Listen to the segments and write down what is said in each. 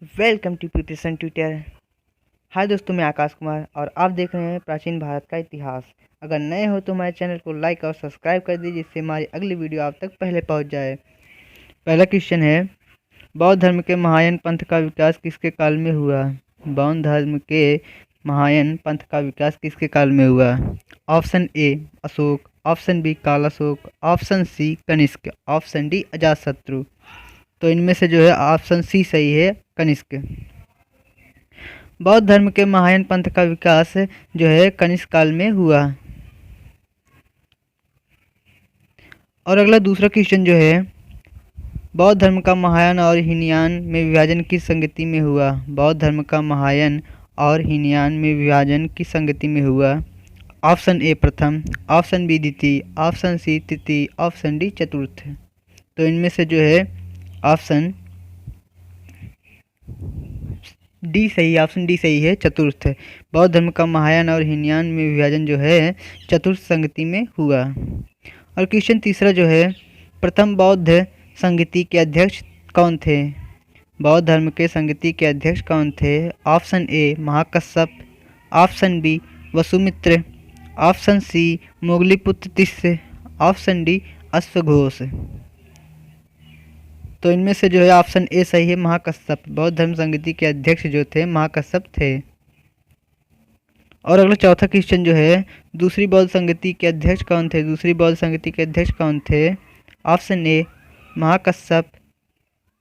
Welcome to preparation tutor. Hi दोस्तों, मैं आकाश कुमार और आप देख रहे हैं प्राचीन भारत का इतिहास। अगर नए हो तो हमारे चैनल को लाइक और सब्सक्राइब कर दीजिए, जिससे हमारी अगली वीडियो आप तक पहले पहुंच जाए। पहला क्वेश्चन है, बौद्ध धर्म के महायान पंथ का विकास किसके काल में हुआ? बौद्ध धर्म के महायान पंथ का विकास किसके काल में हुआ? Option A Ashoka, option B Kalashoka, option C Kanishka, option D Ajatashatru. तो इनमें से जो है ऑप्शन सी सही है, कनिष्क। बौद्ध धर्म के महायान पंथ का विकास जो है कनिष्क काल में हुआ। और अगला दूसरा क्वेश्चन जो है, बौद्ध धर्म का महायान और हीनयान में विभाजन किस संगति में हुआ? बौद्ध धर्म का महायान और हीनयान में विभाजन किस संगति में हुआ? ऑप्शन ए प्रथम, ऑप्शन बी द्वितीय, ऑप्शन सी तृतीय, ऑप्शन डी चतुर्थ। तो इनमें से जो है ऑप्शन डी सही, ऑप्शन डी सही है, चतुर्थ। बौद्ध धर्म का महायान और हीनयान में विभाजन जो है चतुर्थ संगति में हुआ। और क्वेश्चन तीसरा जो है, प्रथम बौद्ध संगति के अध्यक्ष कौन थे? बौद्ध धर्म के संगति के अध्यक्ष कौन थे? Option A Mahakashyap, option B Vasumitra, option C Mogaliputra Tissa, option D अश्वघोष। तो इनमें से जो है ऑप्शन ए सही है, महाकश्यप। बौद्ध धर्म संगति के अध्यक्ष जो थे महाकश्यप थे। और अगला चौथा क्वेश्चन जो है, दूसरी बौद्ध संगति के अध्यक्ष कौन थे? दूसरी बौद्ध संगति के अध्यक्ष कौन थे? Option A Mahakashyap,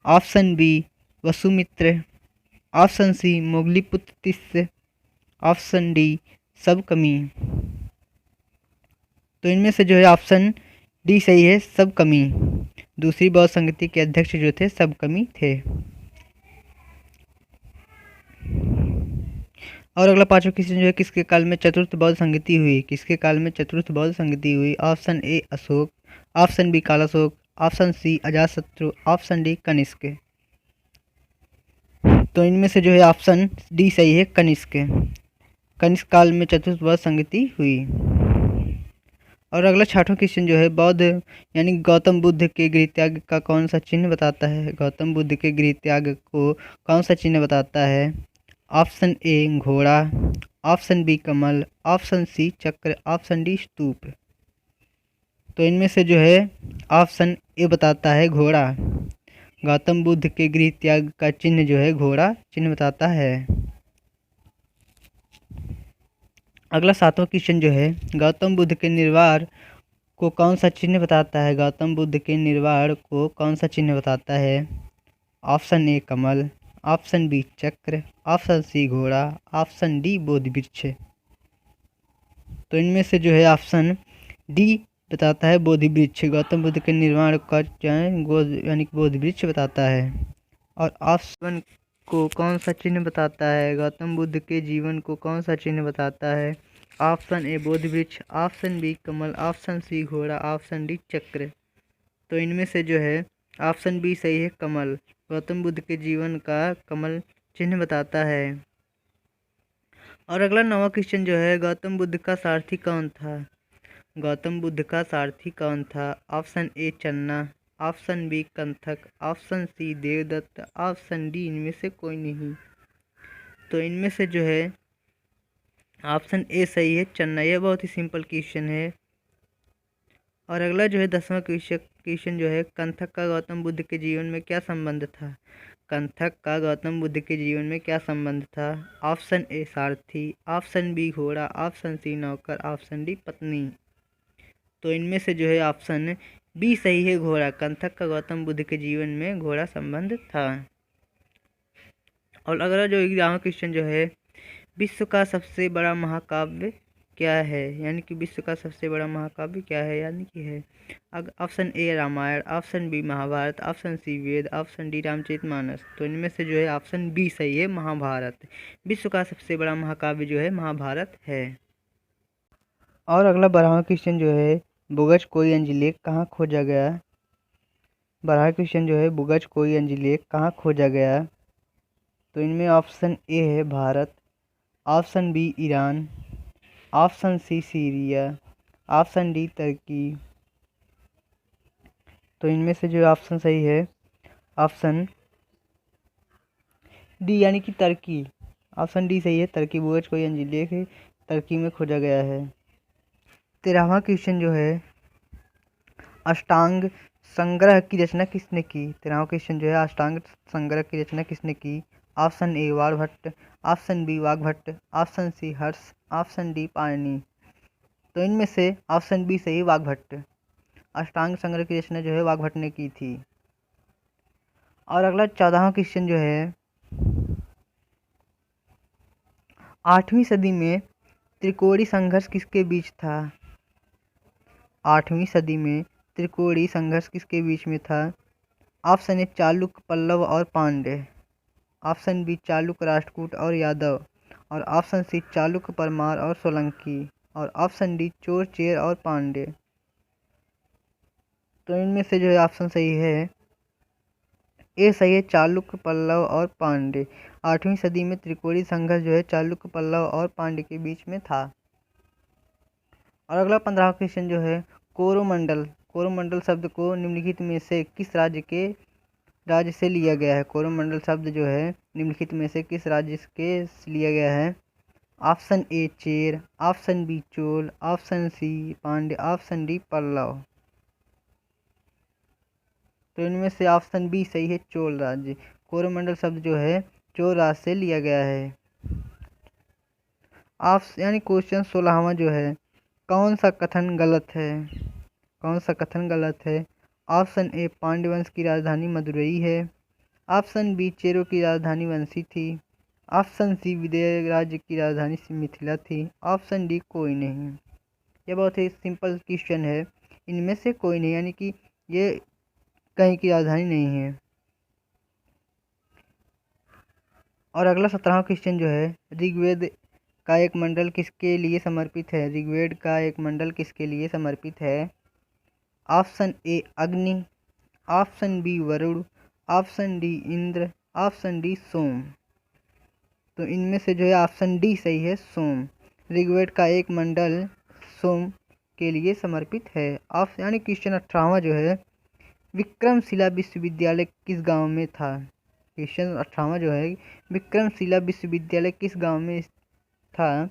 option B Vasumitra, option C Mogaliputra Tissa, option D सबकमी। तो इनमें से जो है ऑप्शन डी सही है, सबकमी। दूसरी बौद्ध संगति के अध्यक्ष जो थे सबकमी थे। और अगला पांचवा क्वेश्चन जो है, किसके काल में चतुर्थ बौद्ध संगति हुई? किसके काल में चतुर्थ बौद्ध संगति हुई? Option A Ashoka, option B Kalashoka, option C Ajatashatru, option D Kanishka. तो इनमें से जो है ऑप्शन डी सही है, कनिष्क। कनिष्क काल में चतुर्थ बौद्ध संगति हुई। और अगला छठवां क्वेश्चन जो है, बौद्ध यानी गौतम बुद्ध के गृह त्याग का कौन सा चिन्ह बताता है? गौतम बुद्ध के गृह त्याग को कौन सा चिन्ह बताता है? ऑप्शन ए घोड़ा, ऑप्शन बी कमल, ऑप्शन सी चक्र, ऑप्शन डी स्तूप। तो इनमें से जो है ऑप्शन ए बताता है घोड़ा। गौतम बुद्ध के गृह त्याग का चिन्ह जो है घोड़ा चिन्ह बताता है। अगला सातवां क्वेश्चन जो है, गौतम बुद्ध के निर्वाण को कौन सा चिन्ह बताता है? गौतम बुद्ध के निर्वाण को कौन सा चिन्ह बताता है? ऑप्शन ए कमल, ऑप्शन बी चक्र, ऑप्शन सी घोड़ा, ऑप्शन डी बोधि वृक्ष। तो इनमें से जो है ऑप्शन डी बताता है बोधि वृक्ष। गौतम बुद्ध के निर्वाण का यानी बोधि वृक्ष बताता है। और ऑप्शन को कौन सा चिन्ह बताता है? गौतम बुद्ध के जीवन को कौन सा चिन्ह बताता है? ऑप्शन ए बोधि वृक्ष, ऑप्शन बी कमल, ऑप्शन सी घोड़ा, ऑप्शन डी चक्र। तो इनमें से जो है ऑप्शन बी सही है, कमल। गौतम बुद्ध के जीवन का कमल चिन्ह बताता है। और अगला नौवां क्वेश्चन जो है, गौतम बुद्ध का सारथी कौन था? गौतम बुद्ध का सारथी कौन था? Option A Channa, option B Kanthaka, option C Devadatta, option D इनमें से कोई नहीं। तो इनमें से जो है ऑप्शन ए सही है, चन्ना। यह बहुत ही सिंपल क्वेश्चन है। और अगला जो है 10वां क्वेश्चन जो है, कंथक का गौतम बुद्ध के जीवन में क्या संबंध था? कंथक का गौतम बुद्ध के जीवन में क्या संबंध था? ऑप्शन ए सारथी, ऑप्शन बी घोड़ा, ऑप्शन सी नौकर, ऑप्शन डी पत्नी। तो इनमें से जो है ऑप्शन बी सही है, घोड़ा। कंथक का गौतम बुद्ध के जीवन में घोड़ा संबंध था। और अगला जो 11वां क्वेश्चन जो है, विश्व का सबसे बड़ा महाकाव्य क्या है? यानी कि विश्व का सबसे बड़ा महाकाव्य क्या है? यानी कि है option A Ramayana, option B Mahabharata, option C Veda, option D Ramcharitmanas. तो इनमें से जो है ऑप्शन बी सही है, महाभारत। विश्व का सबसे बड़ा महाकाव्य जो है महाभारत है। और अगला 12वां क्वेश्चन जो है, बुगच कोई अंजिलेख कहाँ खोजा गया? 12वां क्वेश्चन जो है, बुगच कोई अंजिलेख कहाँ खोजा गया? तो इनमें ऑप्शन ए है Bharat, option B Iran, option C Syria, option D तुर्की। तो इनमें से जो ऑप्शन सही है, ऑप्शन डी यानी कि तर्की। ऑप्शन डी सही है, तर्की बोझ को लेख तर्की में खोजा गया है। 13वां क्वेश्चन जो है, अष्टांग संग्रह की रचना किसने की? 13वां क्वेश्चन जो है, अष्टांग संग्रह की रचना किसने की? Option A Varbhatt, option B Vagbhatt, option C Harsh, option D Panini. तो इनमें से ऑप्शन बी सही, वाग्भट्ट। अष्टांग संग्रह की रचना जो है वाग्भट्ट ने की थी। और अगला 14वां क्वेश्चन जो है, 8वीं सदी में त्रिकोणी संघर्ष किसके बीच था? 8वीं सदी में त्रिकोणी संघर्ष किसके बीच में था? ऑप्शन ए चालुक्य, पल्लव और पांड्य, ऑप्शन बी चालुक्य, राष्ट्रकूट और यादव, और ऑप्शन सी चालुक्य, परमार और सोलंकी, और ऑप्शन डी चोर, चेर और पांड्य। तो इनमें से जो है ऑप्शन सही है, ए सही है, चालुक्य, पल्लव और पांड्य। 8वीं सदी में त्रिकोणी संघर्ष जो है चालुक्य, पल्लव और पांड्य के बीच में था। और अगला 15वां क्वेश्चन जो है, कोरोमंडल। कोरोमंडल शब्द को निम्नलिखित में से किस राज्य से लिया गया है? कोरोमंडल शब्द जो है निम्नलिखित में से किस राज्य के लिया गया है? Option A Chera, option B Chola, option C Pandya, option D Pallava. तो इनमें से ऑप्शन बी सही है, चोल राज्य। कोरोमंडल शब्द जो है चोल राज्य से लिया गया है। यानी क्वेश्चन 16वां जो है, कौन सा कथन गलत है? कौन सा कथन गलत है? ऑप्शन ए पांड्य वंश की राजधानी मदुरई है, ऑप्शन बी चेरों की राजधानी वंशी थी, ऑप्शन सी विदेह राज्य की राजधानी मिथिला थी, ऑप्शन डी कोई नहीं। यह बहुत ही सिंपल क्वेश्चन है, इनमें से कोई नहीं, यानी कि ये कहीं की राजधानी नहीं है। और अगला 17वां क्वेश्चन जो है, ऋग्वेद का एक मंडल किसके लिए समर्पित है? ऋग्वेद का एक मंडल किसके लिए समर्पित है? Option A Agni, option B Varun, option D Indra, option D Soma. तो इनमें से जो है ऑप्शन डी सही है, सोम। ऋग्वेद का एक मंडल सोम के लिए समर्पित है। यानी क्वेश्चन 18वां जो है, विक्रमशिला विश्वविद्यालय किस गांव में था? क्वेश्चन 18वां जो है, विक्रमशिला विश्वविद्यालय किस गांव में था?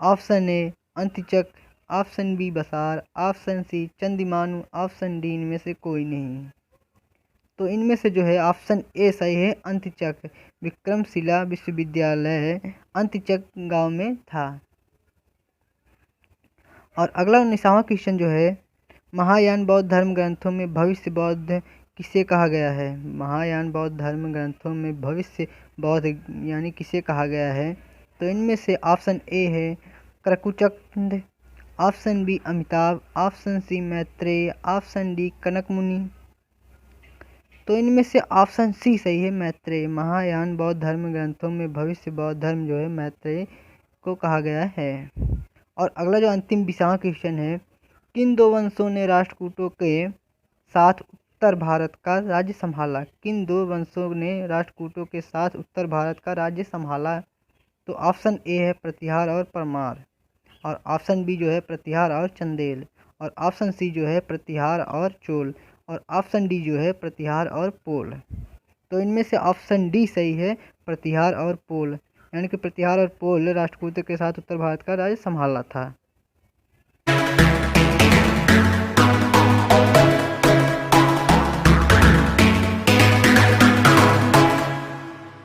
ऑप्शन ए अंतिचक, ऑप्शन बी बसार, ऑप्शन सी चंदीमानु, ऑप्शन डी इनमें से कोई नहीं। तो इनमें से जो है ऑप्शन ए सही है, अंतिचक। विक्रमशिला विश्वविद्यालय अंतिचक गांव में था। और अगला 19वां क्वेश्चन जो है, महायान बौद्ध धर्म ग्रंथों में भविष्य बौद्ध किसे कहा गया है? महायान बौद्ध धर्म ग्रंथों में भविष्य बौद्ध यानी किसे कहा गया है? तो इनमें से ऑप्शन ए है Krakuchand, option B Amitabh, option C Maitreya, option D Kanak Muni. तो इनमें से ऑप्शन सी सही है, मैत्रेय। महायान बौद्ध धर्म ग्रंथों में भविष्य बौद्ध धर्म जो है मैत्रेय को कहा गया है। और अगला जो अंतिम 20वां क्वेश्चन है, किन दो वंशों ने राष्ट्रकूटों के साथ उत्तर भारत का राज्य संभाला? किन दो वंशों ने राष्ट्रकूटों के साथ उत्तर भारत का राज्य संभाला? तो ऑप्शन ए है प्रतिहार और परमार, और ऑप्शन बी जो है प्रतिहार और चंदेल, और ऑप्शन सी जो है प्रतिहार और चोल, और ऑप्शन डी जो है प्रतिहार और पोल। तो इनमें से ऑप्शन डी सही है, प्रतिहार और पोल, यानी कि प्रतिहार और पोल राष्ट्रकूटों के साथ उत्तर भारत का राज्य संभाला था।